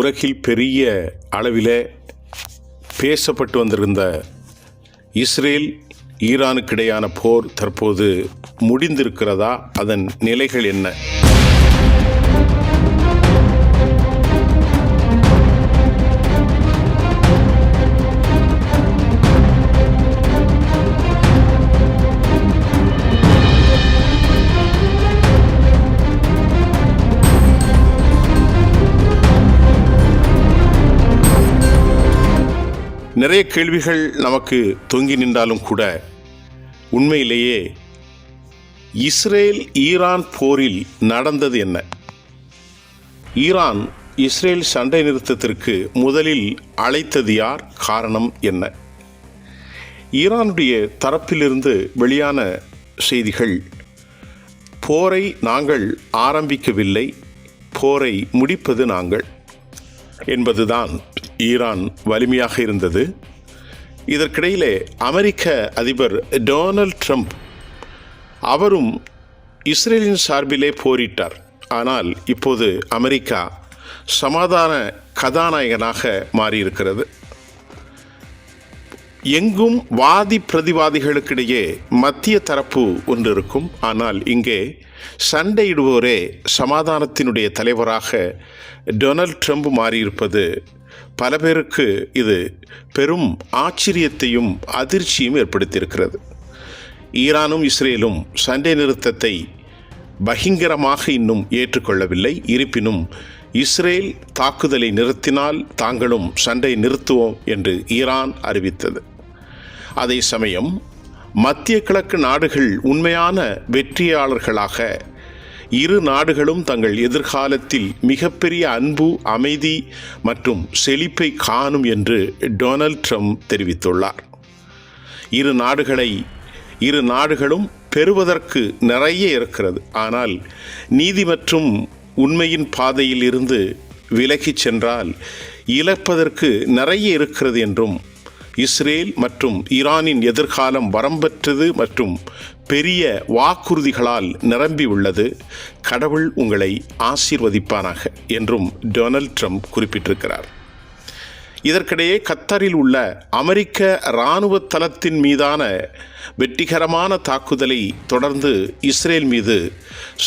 உலகில் பெரிய அளவிலே பேசப்பட்டு வந்திருந்த இஸ்ரேல் ஈரானுக்கிடையான போர் தற்போது முடிந்திருக்கிறதா? அதன் நிலைகள் என்ன? நிறைய கேள்விகள் நமக்கு தொங்கி நின்றாலும் கூட உண்மையிலேயே இஸ்ரேல் ஈரான் போரில் நடந்தது என்ன? ஈரான் இஸ்ரேல் சண்டை நிறுத்தத்திற்கு முதலில் அழைத்தது யார்? காரணம் என்ன? ஈரானுடைய தரப்பிலிருந்து வெளியான செய்திகள், போரை நாங்கள் ஆரம்பிக்கவில்லை, போரை முடிப்பது நாங்கள் என்பதுதான் ஈரான் வலிமையாக இருந்தது. இதற்கிடையிலே அமெரிக்க அதிபர் டொனால்ட் ட்ரம்ப் அவரும் இஸ்ரேலின் சார்பிலே போரிட்டார். ஆனால் இப்போது அமெரிக்கா சமாதான கதாநாயகனாக மாறியிருக்கிறது. எங்கும் வாதி பிரதிவாதிகளுக்கிடையே மத்திய தரப்பு ஒன்று இருக்கும். ஆனால் இங்கே சண்டையிடுவோரே சமாதானத்தினுடைய தலைவராக டொனால்ட் ட்ரம்ப் மாறியிருப்பது பல பேருக்கு இது பெரும் ஆச்சரியத்தையும் அதிர்ச்சியும் ஏற்படுத்தியிருக்கிறது. ஈரானும் இஸ்ரேலும் சண்டை நிறுத்தத்தை பகிங்கரமாக இன்னும் ஏற்றுக்கொள்ளவில்லை. இருப்பினும் இஸ்ரேல் தாக்குதலை நிறுத்தினால் தாங்களும் சண்டை நிறுத்துவோம் என்று ஈரான் அறிவித்தது. அதே சமயம் மத்திய கிழக்கு நாடுகள் உண்மையான வெற்றியாளர்களாக இரு நாடுகளும் தங்கள் எதிர்காலத்தில் மிகப்பெரிய அன்பு, அமைதி மற்றும் செழிப்பை காணும் என்று டொனால்ட் ட்ரம்ப் தெரிவித்துள்ளார். இரு நாடுகளும் பெறுவதற்கு நிறைய இருக்கிறது. ஆனால் நீதி மற்றும் உண்மையின் பாதையில் இருந்து விலகிச் சென்றால் இழப்பதற்கு நிறைய இருக்கிறது என்றும், இஸ்ரேல் மற்றும் ஈரானின் எதிர்காலம் வரம்பற்றது மற்றும் பெரிய வாக்குறுதிகளால் நிரம்பி உள்ளது, கடவுள் உங்களை ஆசீர்வதிப்பானாக என்றும் டொனால்ட் ட்ரம்ப் குறிப்பிட்டிருக்கிறார். இதற்கிடையே கத்தாரில் உள்ள அமெரிக்க இராணுவ தளத்தின் மீதான வெற்றிகரமான தாக்குதலை தொடர்ந்து இஸ்ரேல் மீது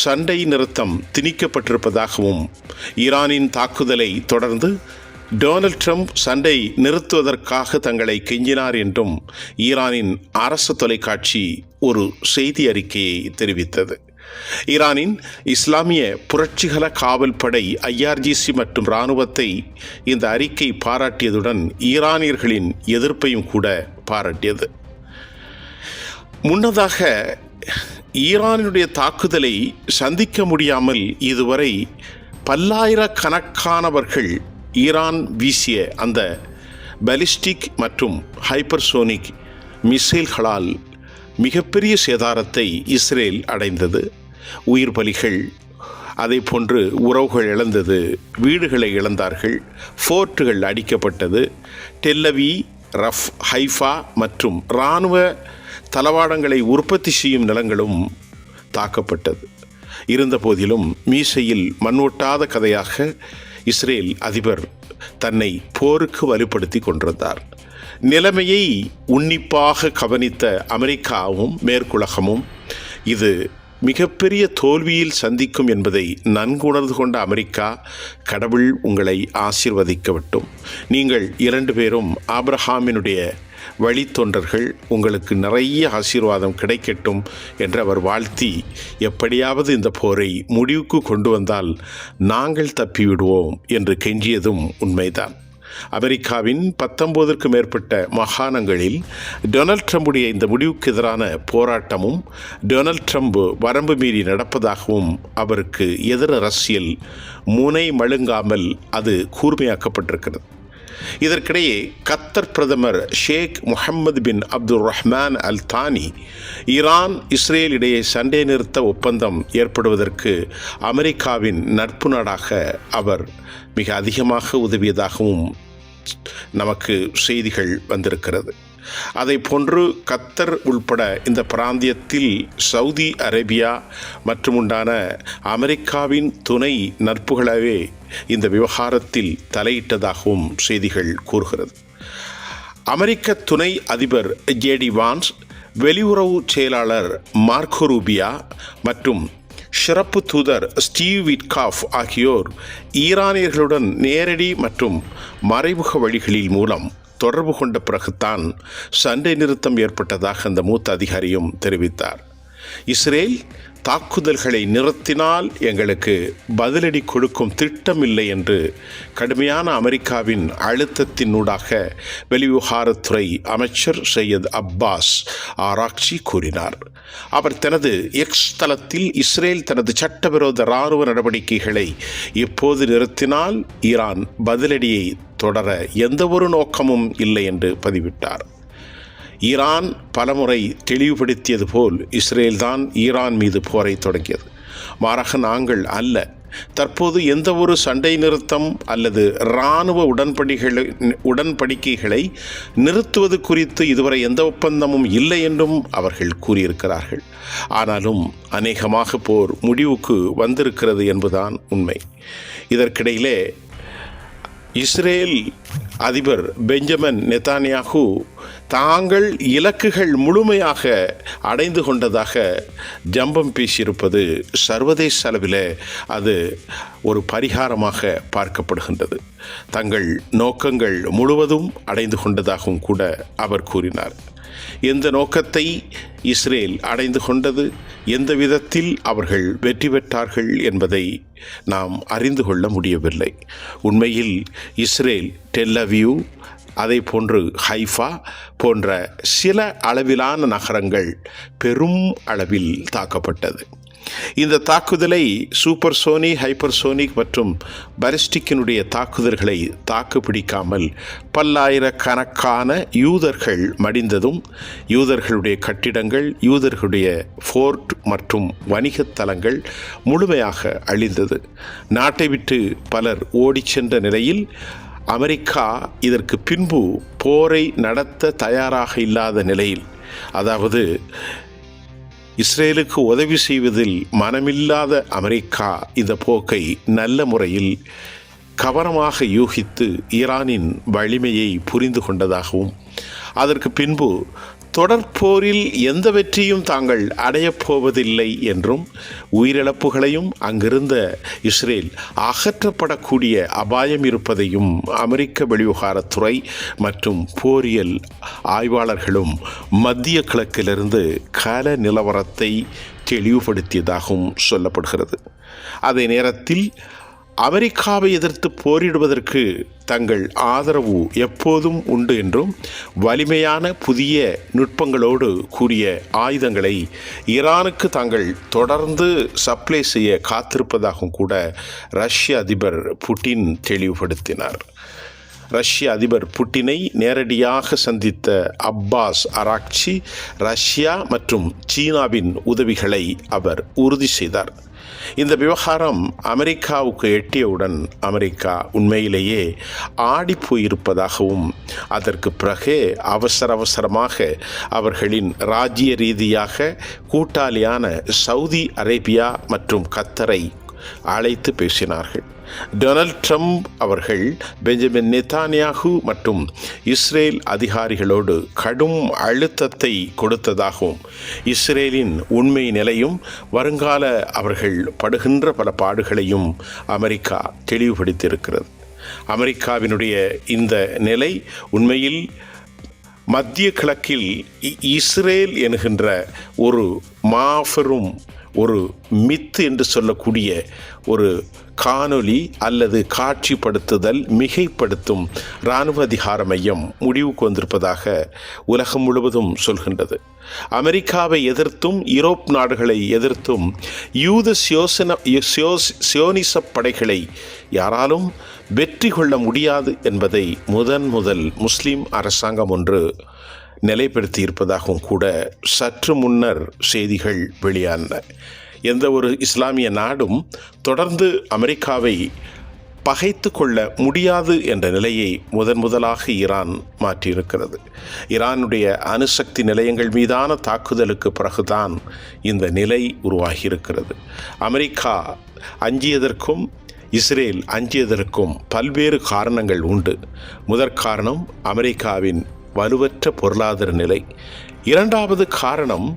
சண்டை நிறுத்தம் திணிக்கப்பட்டிருப்பதாகவும், ஈரானின் தாக்குதலை தொடர்ந்து டொனால்ட் ட்ரம்ப் சண்டை நிறுத்துவதற்காக தங்களை கெஞ்சினார் என்றும் ஈரானின் அரசு தொலைக்காட்சி ஒரு செய்தி அறிக்கையை தெரிவித்தது. ஈரானின் இஸ்லாமிய புரட்சிகர காவல் படை IRGC மற்றும் இராணுவத்தை இந்த அறிக்கை பாராட்டியதுடன் ஈரானியர்களின் எதிர்ப்பையும் கூட பாராட்டியது. முன்னதாக ஈரானுடைய தாக்குதலை சந்திக்க முடியாமல் இதுவரை பல்லாயிரக்கணக்கானவர்கள் ஈரான் வீசிய அந்த பாலிஸ்டிக் மற்றும் ஹைப்பர்சோனிக் மிசைல்களால் மிகப்பெரிய சேதாரத்தை இஸ்ரேல் அடைந்தது. உயிர் பலிகள், அதே போன்று உறவுகள் இழந்தது, வீடுகளை இழந்தார்கள், ஃபோர்ட்டுகள் அடிக்கப்பட்டது, டெல்லவி, ஹைஃபா மற்றும் இராணுவ தளவாடங்களை உற்பத்தி செய்யும் நிலங்களும் தாக்கப்பட்டது. இருந்த போதிலும் மீசையில் மண்ணொட்டாத கதையாக இஸ்ரேல் அதிபர் தன்னை போருக்கு வலுப்படுத்தி கொண்டிருந்தார். நிலைமையை உன்னிப்பாக கவனித்த அமெரிக்காவும் மேற்குலகமும் இது மிகப்பெரிய தோல்வியில் சந்திக்கும் என்பதை நன்கு உணர்ந்து கொண்ட அமெரிக்கா, கடவுள் உங்களை ஆசீர்வதிக்கட்டும், நீங்கள் 2 பேரும் ஆபிரகாமினுடைய வழித்தொண்டர்கள், உங்களுக்கு நிறைய ஆசீர்வாதம் கிடைக்கட்டும் என்று அவர் வாழ்த்தி, எப்படியாவது இந்த போரை முடிவுக்கு கொண்டு வந்தால் நாங்கள் தப்பிவிடுவோம் என்று கெஞ்சியதும் உண்மைதான். அமெரிக்காவின் 19க்கும் மேற்பட்ட மாகாணங்களில் டொனால்ட் ட்ரம்புடைய இந்த முடிவுக்கு எதிரான போராட்டமும், டொனால்ட் ட்ரம்ப் வரம்பு மீறி நடப்பதாகவும் அவருக்கு எதிர் அரசியல் முனை மழுங்காமல் அது கூர்மையாக்கப்பட்டிருக்கிறது. இதற்கிடையே கத்தர் பிரதமர் ஷேக் முஹம்மது பின் அப்துல் ரஹ்மான் அல் தானி ஈரான் இஸ்ரேல் இடையே சண்டை நிறுத்த ஒப்பந்தம் ஏற்படுவதற்கு அமெரிக்காவின் நட்பு நாடாக அவர் மிக அதிகமாக உதவியதாகவும் நமக்கு செய்திகள் வந்திருக்கிறது. அதை போன்று கத்தர் உள்பட இந்த பிராந்தியத்தில் சவுதி அரேபியா மற்றும் உண்டான அமெரிக்காவின் துணை நட்புகளாகவே இந்த விவகாரத்தில் தலையிட்டதாகவும் செய்திகள் கூறுகிறது. அமெரிக்க துணை அதிபர் ஜேடி வான்ஸ், வெளியுறவு செயலாளர் மார்க்கோ ரூபியா மற்றும் சிறப்பு தூதர் ஸ்டீவ் விட்காஃப் ஆகியோர் ஈரானியர்களுடன் நேரடி மற்றும் மறைமுக வழிகளில் மூலம் தொடர்பு கொண்ட பிறகுதான் சண்டை நிறுத்தம் ஏற்பட்டதாக அந்த மூத்த அதிகாரியும் தெரிவித்தார். இஸ்ரேல் தாக்குதல்களை நிறுத்தினால் எங்களுக்கு பதிலடி கொடுக்கும் திட்டமில்லை என்று கடுமையான அமெரிக்காவின் அழுத்தத்தினூடாக வெளிவிவகாரத்துறை அமைச்சர் சையத் அப்பாஸ் ஆராக்சி கூறினார். அவர் தனது எக்ஸ் தளத்தில் இஸ்ரேல் தனது சட்டவிரோத இராணுவ நடவடிக்கைகளை எப்போது நிறுத்தினால் ஈரான் பதிலடியை தொடர எந்தவொரு நோக்கமும் இல்லை என்று பதிவிட்டார். ஈரான் பலமுறை தெளிவுபடுத்தியது போல் இஸ்ரேல்தான் ஈரான் மீது போரை தொடங்கியது. மாறாக நாங்கள் அல்ல. தற்போது எந்த ஒரு சண்டை நிறுத்தம் அல்லது இராணுவ உடன்படிக்கைகளை நிறுத்துவது குறித்து இதுவரை எந்த ஒப்பந்தமும் இல்லை என்றும் அவர்கள் கூறியிருக்கிறார்கள். ஆனாலும் அநேகமாக போர் முடிவுக்கு வந்திருக்கிறது என்பதுதான் உண்மை. இதற்கிடையிலே இஸ்ரேல் அதிபர் பெஞ்சமின் நெத்தானியாகு தாங்கள் இலக்குகள் முழுமையாக அடைந்து கொண்டதாக ஜம்பம் பேசியிருப்பது சர்வதேச அளவில் அது ஒரு பரிகாரமாக பார்க்கப்படுகின்றது. தங்கள் நோக்கங்கள் முழுவதும் அடைந்து கொண்டதாகவும் கூட அவர் கூறினார். எந்த நோக்கத்தை இஸ்ரேல் அடைந்து கொண்டது, எந்த விதத்தில் அவர்கள் வெற்றி பெற்றார்கள் என்பதை நாம் அறிந்து கொள்ள முடியவில்லை. உண்மையில் இஸ்ரேல் டெல் அவீவ், அதை போன்று ஹைஃபா போன்ற சில அளவிலான நகரங்கள் பெரும் அளவில் தாக்கப்பட்டது. இந்த தாக்குதலை சூப்பர்சோனிக், ஹைப்பர்சோனிக் மற்றும் பாலிஸ்டிக்கினுடைய தாக்குதல்களை தாக்குப்பிடிக்காமல் பல்லாயிரக்கணக்கான யூதர்கள் மடிந்ததும், யூதர்களுடைய கட்டிடங்கள், யூதர்களுடைய ஃபோர்ட் மற்றும் வணிகத் தலங்கள் முழுமையாக அழிந்தது. நாட்டை விட்டு பலர் ஓடிச் சென்ற நிலையில் அமெரிக்கா இதற்கு பின்பு போரை நடத்த தயாராக இல்லாத நிலையில், அதாவது இஸ்ரேலுக்கு உதவி செய்வதில் மனமில்லாத அமெரிக்கா இந்த போக்கை நல்ல முறையில் கவனமாக யூகித்து ஈரானின் வலிமையை புரிந்து கொண்டதாகவும், அதற்கு பின்பு தொடர்போரில் எந்த வெற்றியும் தாங்கள் அடையப்போவதில்லை என்றும், உயிரிழப்புகளையும் அங்கிருந்த இஸ்ரேல் அகற்றப்படக்கூடிய அபாயம் இருப்பதையும் அமெரிக்க வெளிவிவகாரத்துறை மற்றும் போரியல் ஆய்வாளர்களும் மத்திய கிழக்கிலிருந்து கள நிலவரத்தை தெளிவுபடுத்தியதாகவும் சொல்லப்படுகிறது. அதே நேரத்தில் அமெரிக்காவை எதிர்த்து போரிடுவதற்கு தங்கள் ஆதரவு எப்போதும் உண்டு என்றும், வலிமையான புதிய நுட்பங்களோடு கூடிய ஆயுதங்களை ஈரானுக்கு தாங்கள் தொடர்ந்து சப்ளை செய்ய காத்திருப்பதாகவும் கூட ரஷ்ய அதிபர் புட்டின் தெளிவுபடுத்தினார். ரஷ்ய அதிபர் புட்டினை நேரடியாக சந்தித்த அப்பாஸ் ஆராக்சி ரஷ்யா மற்றும் சீனாவின் உதவிகளை அவர் உறுதி செய்தார். இந்த விவகாரம் அமெரிக்காவுக்கு எட்டியவுடன் அமெரிக்கா உண்மையிலேயே ஆடிப்போயிருப்பதாகவும், அதற்கு பிறகே அவசரமாக அவர்களின் ராஜ்ய ரீதியாக கூட்டாளியான சவுதி அரேபியா மற்றும் கத்தரை அழைத்து பேசினார்கள். டொனால்ட் ட்ரம்ப் அவர்கள் பெஞ்சமின் நெத்தானியாகு மற்றும் இஸ்ரேல் அதிகாரிகளோடு கடும் அழுத்தத்தை கொடுத்ததாகவும், இஸ்ரேலின் உண்மை நிலையும் வருங்கால அவர்கள் படுகின்ற பல பாடுகளையும் அமெரிக்கா தெளிவுபடுத்தியிருக்கிறது. அமெரிக்காவினுடைய இந்த நிலை உண்மையில் மத்திய கிழக்கில் இஸ்ரேல் என்கின்ற ஒரு மாபெரும் ஒரு மித்து என்று சொல்லக்கூடிய ஒரு காணொளி அல்லது காட்சிப்படுத்துதல், மிகைப்படுத்தும் இராணுவ அதிகார மையம் முடிவுக்கு வந்திருப்பதாக உலகம் முழுவதும் சொல்கின்றது. அமெரிக்காவை எதிர்த்தும் யூரோப் நாடுகளை எதிர்த்தும் யூத சியோனிச படைகளை யாராலும் வெற்றி கொள்ள முடியாது என்பதை முதல் முஸ்லிம் அரசாங்கம் ஒன்று நிலைப்படுத்தி இருப்பதாகவும் கூட சற்று முன்னர் செய்திகள் வெளியான. எந்த ஒரு இஸ்லாமிய நாடும் தொடர்ந்து அமெரிக்காவை பகைத்து கொள்ள முடியாது என்ற நிலையை முதலாக ஈரான் மாற்றியிருக்கிறது. ஈரானுடைய அணுசக்தி நிலையங்கள் மீதான தாக்குதலுக்கு பிறகுதான் இந்த நிலை உருவாகியிருக்கிறது. அமெரிக்கா அஞ்சியதற்கும் இஸ்ரேல் அஞ்சியதற்கும் பல்வேறு காரணங்கள் உண்டு. முதற் காரணம் அமெரிக்காவின் வலுவற்ற பொருளாதார நிலை. இரண்டாவது காரணம்,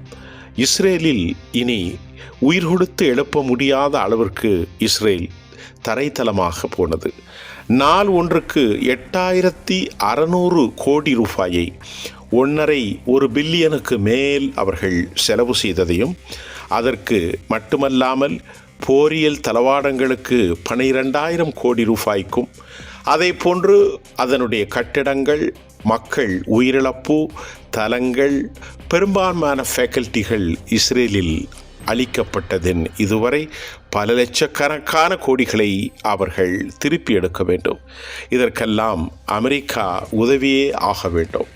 இஸ்ரேலில் இனி உயிர் கொடுத்து எழுப்ப முடியாத அளவிற்கு இஸ்ரேல் தரைத்தளமாக போனது. நாள் ஒன்றுக்கு 8600 கோடி ரூபாயை 1.5 பில்லியனுக்கு மேல் அவர்கள் செலவு செய்ததையும், அதற்கு மட்டுமல்லாமல் போரியல் தளவாடங்களுக்கு 12,000 கோடி ரூபாய்க்கும், அதே போன்று அதனுடைய கட்டிடங்கள், மக்கள் உயிரிழப்பு, தலங்கள், பெரும்பான்மையான ஃபேக்கல்ட்டிகள் இஸ்ரேலில் அளிக்கப்பட்டதின் இதுவரை பல லட்சக்கணக்கான கோடிகளை அவர்கள் திருப்பி எடுக்க வேண்டும். இதற்கெல்லாம் அமெரிக்கா உதவியே ஆக வேண்டும்.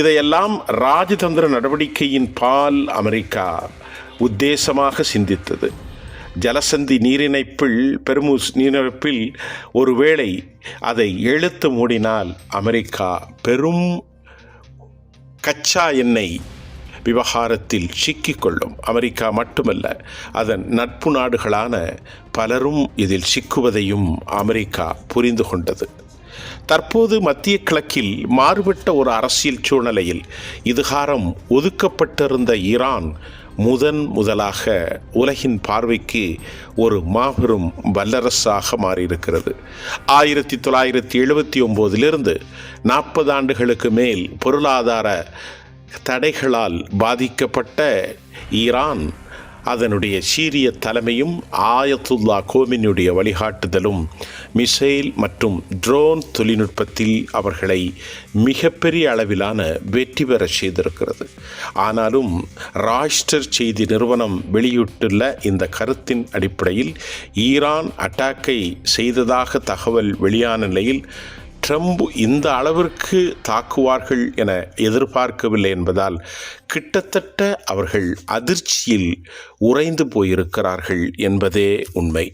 இதையெல்லாம் ராஜதந்திர நடவடிக்கையின் பால் அமெரிக்கா உத்தேசமாக சிந்தித்தது. ஜலசந்தி நீரிணைப்பில், பெர்முஸ் நீரிணைப்பில் ஒருவேளை அதை இழுத்து மூடினால் அமெரிக்கா பெரும் கச்சா எண்ணெய் விவகாரத்தில் சிக்கிக்கொள்ளும். அமெரிக்கா மட்டுமல்ல, அதன் நட்பு நாடுகளான பலரும் இதில் சிக்குவதையும் அமெரிக்கா புரிந்து கொண்டது. தற்போது மத்திய கிழக்கில் மாறுபட்ட ஒரு அரசியல் சூழ்நிலையில் இதுகாரம் ஒதுக்கப்பட்டிருந்த ஈரான் முதலாக உலகின் பார்வைக்கு ஒரு மாபெரும் வல்லரசாக மாறியிருக்கிறது. 1979 40 ஆண்டுகளுக்கு மேல் பொருளாதார தடைகளால் பாதிக்கப்பட்ட ஈரான் அதனுடைய சீரிய தலைமையும் ஆயத்துல்லா கோமினுடைய வழிகாட்டுதலும் மிசைல் மற்றும் ட்ரோன் தொழில்நுட்பத்தில் அவர்களை மிகப்பெரிய அளவிலான வெற்றி பெற செய்திருக்கிறது. ஆனாலும் ராய்ட்டர்ஸ் செய்தி நிறுவனம் வெளியிட்டுள்ள இந்த கருத்தின் அடிப்படையில் ஈரான் அட்டாக்கை செய்ததாக தகவல் வெளியான நிலையில் ட்ரம்ப் இந்த அளவிற்கு தாக்குவார்கள் என எதிர்பார்க்கவில்லை என்பதால் கிட்டத்தட்ட அவர்கள் அதிர்ச்சியில் உறைந்து போயிருக்கிறார்கள் என்பதே உண்மை.